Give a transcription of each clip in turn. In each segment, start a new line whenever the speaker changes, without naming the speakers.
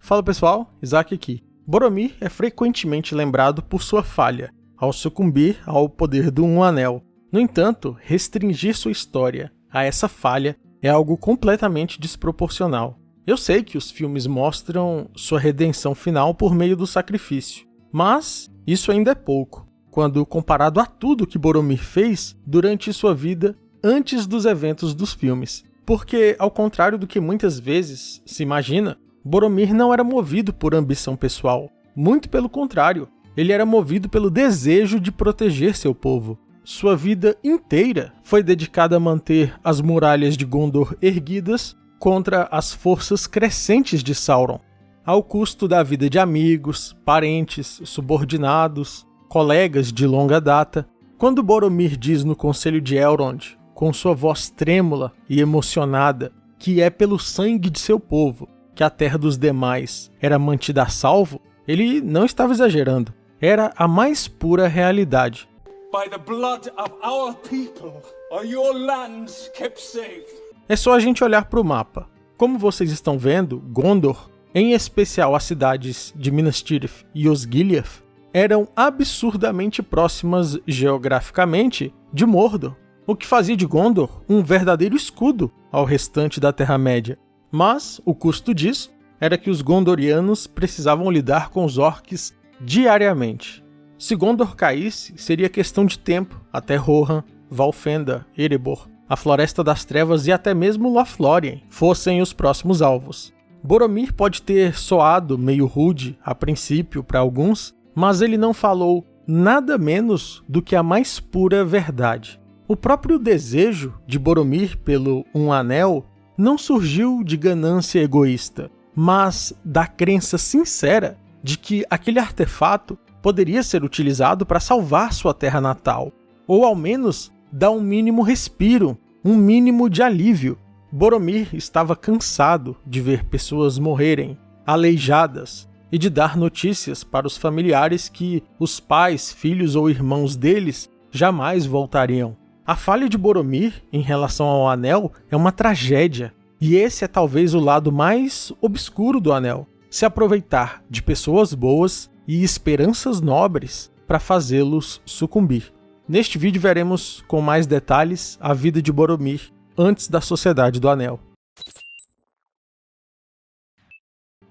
Fala pessoal, Isaac aqui. Boromir é frequentemente lembrado por sua falha, ao sucumbir ao poder do Um Anel. No entanto, restringir sua história a essa falha é algo completamente desproporcional. Eu sei que os filmes mostram sua redenção final por meio do sacrifício, mas isso ainda é pouco, quando comparado a tudo que Boromir fez durante sua vida antes dos eventos dos filmes. Porque, ao contrário do que muitas vezes se imagina, Boromir não era movido por ambição pessoal. Muito pelo contrário, ele era movido pelo desejo de proteger seu povo. Sua vida inteira foi dedicada a manter as muralhas de Gondor erguidas contra as forças crescentes de Sauron, ao custo da vida de amigos, parentes, subordinados, colegas de longa data. Quando Boromir diz no Conselho de Elrond, com sua voz trêmula e emocionada, que é pelo sangue de seu povo que a terra dos demais era mantida a salvo, ele não estava exagerando. Era a mais pura realidade.
By the blood of our people are your lands kept safe.
É só a gente olhar para o mapa. Como vocês estão vendo, Gondor, em especial as cidades de Minas Tirith e Osgiliath, eram absurdamente próximas geograficamente de Mordor, o que fazia de Gondor um verdadeiro escudo ao restante da Terra-média. Mas o custo disso era que os gondorianos precisavam lidar com os orcs diariamente. Se Gondor caísse, seria questão de tempo até Rohan, Valfenda, Erebor, a Floresta das Trevas e até mesmo Lothlórien fossem os próximos alvos. Boromir pode ter soado meio rude a princípio para alguns, mas ele não falou nada menos do que a mais pura verdade. O próprio desejo de Boromir pelo Um Anel não surgiu de ganância egoísta, mas da crença sincera de que aquele artefato poderia ser utilizado para salvar sua terra natal, ou ao menos dar um mínimo respiro, um mínimo de alívio. Boromir estava cansado de ver pessoas morrerem, aleijadas, e de dar notícias para os familiares que os pais, filhos ou irmãos deles jamais voltariam. A falha de Boromir em relação ao Anel é uma tragédia, e esse é talvez o lado mais obscuro do Anel, se aproveitar de pessoas boas e esperanças nobres para fazê-los sucumbir. Neste vídeo veremos com mais detalhes a vida de Boromir antes da Sociedade do Anel.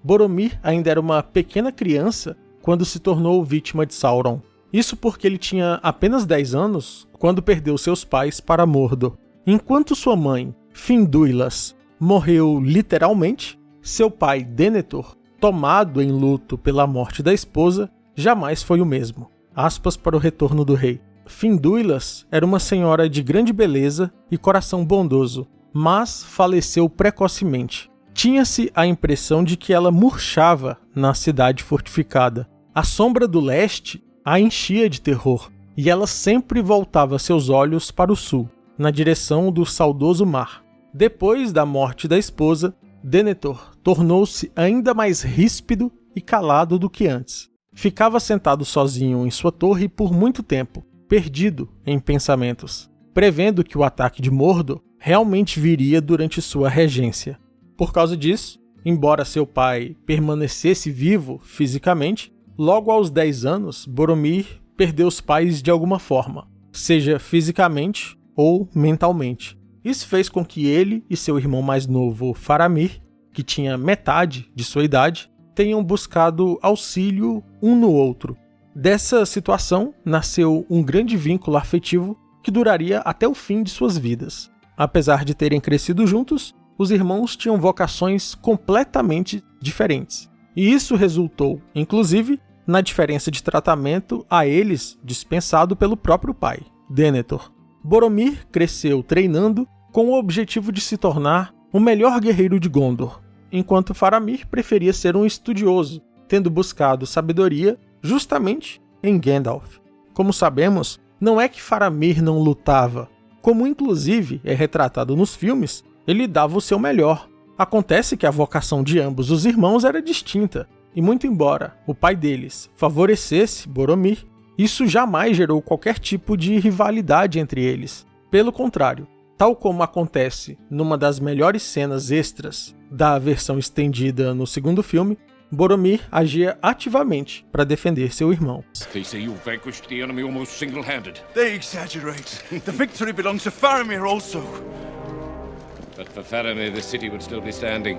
Boromir ainda era uma pequena criança quando se tornou vítima de Sauron. Isso porque ele tinha apenas 10 anos quando perdeu seus pais para Mordor. Enquanto sua mãe, Finduilas, morreu literalmente, seu pai, Denethor, tomado em luto pela morte da esposa, jamais foi o mesmo. Aspas para o retorno do rei. Finduilas era uma senhora de grande beleza e coração bondoso, mas faleceu precocemente. Tinha-se a impressão de que ela murchava na cidade fortificada. A sombra do leste a enchia de terror, e ela sempre voltava seus olhos para o sul, na direção do saudoso mar. Depois da morte da esposa, Denethor tornou-se ainda mais ríspido e calado do que antes. Ficava sentado sozinho em sua torre por muito tempo, perdido em pensamentos, prevendo que o ataque de Mordor realmente viria durante sua regência. Por causa disso, embora seu pai permanecesse vivo fisicamente, logo aos 10 anos, Boromir perdeu os pais de alguma forma, seja fisicamente ou mentalmente. Isso fez com que ele e seu irmão mais novo, Faramir, que tinha metade de sua idade, tenham buscado auxílio um no outro. Dessa situação nasceu um grande vínculo afetivo que duraria até o fim de suas vidas. Apesar de terem crescido juntos, os irmãos tinham vocações completamente diferentes. E isso resultou, inclusive, na diferença de tratamento a eles dispensado pelo próprio pai, Denethor. Boromir cresceu treinando com o objetivo de se tornar o melhor guerreiro de Gondor, enquanto Faramir preferia ser um estudioso, tendo buscado sabedoria justamente em Gandalf. Como sabemos, não é que Faramir não lutava, como inclusive é retratado nos filmes, ele dava o seu melhor. Acontece que a vocação de ambos os irmãos era distinta, e muito embora o pai deles favorecesse Boromir, isso jamais gerou qualquer tipo de rivalidade entre eles. Pelo contrário, tal como acontece numa das melhores cenas extras da versão estendida no segundo filme, Boromir agia ativamente para defender seu irmão.
They say you vanquished the enemy almost single-handed.
They exaggerate. The victory belongs to Faramir also.
But for Faramir, the city would still be standing.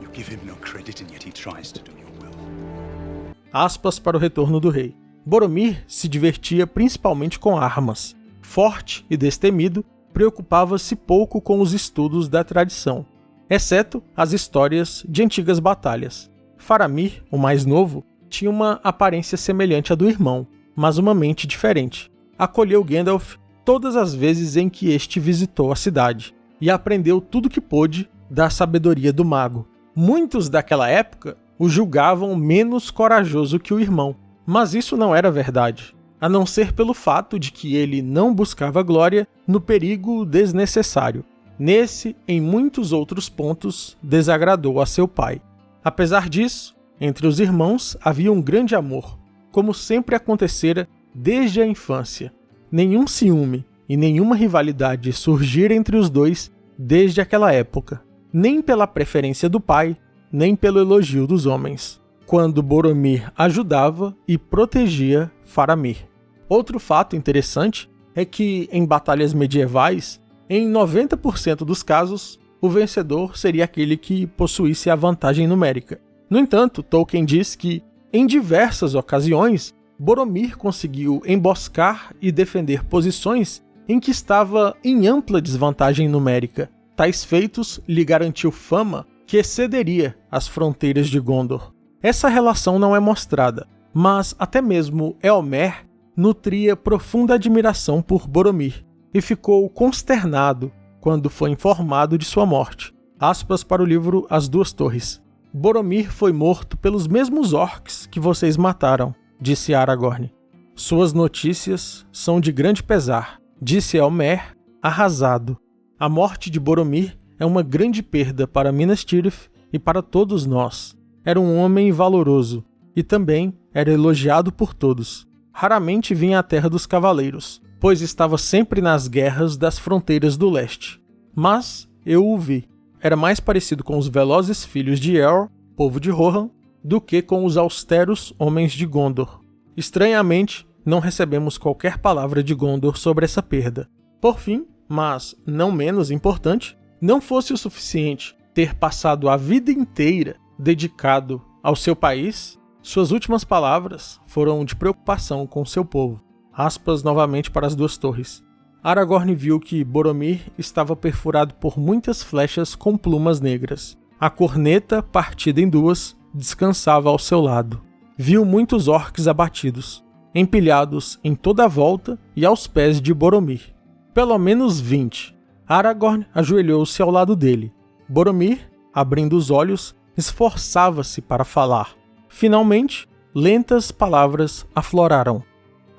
You give him no credit and yet he tries to do your will.
Aspas para o retorno do rei. Boromir se divertia principalmente com armas. Forte e destemido, preocupava-se pouco com os estudos da tradição, exceto as histórias de antigas batalhas. Faramir, o mais novo, tinha uma aparência semelhante à do irmão, mas uma mente diferente. Acolheu Gandalf todas as vezes em que este visitou a cidade, e aprendeu tudo que pôde da sabedoria do mago. Muitos daquela época o julgavam menos corajoso que o irmão, mas isso não era verdade, a não ser pelo fato de que ele não buscava glória no perigo desnecessário. Nesse, em muitos outros pontos, desagradou a seu pai. Apesar disso, entre os irmãos havia um grande amor, como sempre acontecera desde a infância. Nenhum ciúme e nenhuma rivalidade surgiram entre os dois desde aquela época, nem pela preferência do pai, nem pelo elogio dos homens, quando Boromir ajudava e protegia Faramir. Outro fato interessante é que, em batalhas medievais, em 90% dos casos, o vencedor seria aquele que possuísse a vantagem numérica. No entanto, Tolkien diz que, em diversas ocasiões, Boromir conseguiu emboscar e defender posições em que estava em ampla desvantagem numérica. Tais feitos lhe garantiu fama que excederia as fronteiras de Gondor. Essa relação não é mostrada, mas até mesmo Éomer nutria profunda admiração por Boromir e ficou consternado quando foi informado de sua morte. Aspas para o livro As Duas Torres. Boromir foi morto pelos mesmos orcs que vocês mataram, disse Aragorn. Suas notícias são de grande pesar, disse Éomer, arrasado. A morte de Boromir é uma grande perda para Minas Tirith e para todos nós. Era um homem valoroso e também era elogiado por todos. Raramente vinha à Terra dos Cavaleiros, pois estava sempre nas guerras das fronteiras do leste. Mas eu o vi. Era mais parecido com os velozes filhos de Eorl, povo de Rohan, do que com os austeros homens de Gondor. Estranhamente, não recebemos qualquer palavra de Gondor sobre essa perda. Por fim, mas não menos importante, não fosse o suficiente ter passado a vida inteira dedicado ao seu país, suas últimas palavras foram de preocupação com seu povo. Aspas novamente para As Duas Torres. Aragorn viu que Boromir estava perfurado por muitas flechas com plumas negras. A corneta, partida em duas, descansava ao seu lado. Viu muitos orcs abatidos, empilhados em toda a volta e aos pés de Boromir. Pelo menos 20. Aragorn ajoelhou-se ao lado dele. Boromir, abrindo os olhos, esforçava-se para falar. Finalmente, lentas palavras afloraram.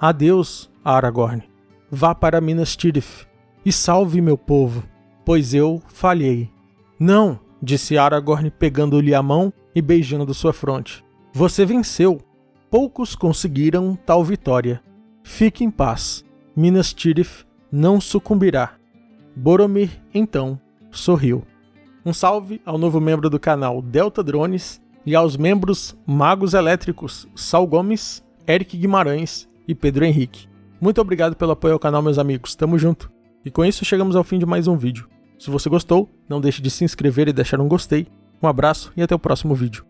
Adeus, Aragorn. Vá para Minas Tirith e salve meu povo, pois eu falhei. Não, disse Aragorn pegando-lhe a mão e beijando sua fronte. Você venceu. Poucos conseguiram tal vitória. Fique em paz. Minas Tirith não sucumbirá. Boromir, então, sorriu. Um salve ao novo membro do canal Delta Drones e aos membros Magos Elétricos Sal Gomes, Eric Guimarães e Pedro Henrique. Muito obrigado pelo apoio ao canal, meus amigos. Tamo junto. E com isso chegamos ao fim de mais um vídeo. Se você gostou, não deixe de se inscrever e deixar um gostei. Um abraço e até o próximo vídeo.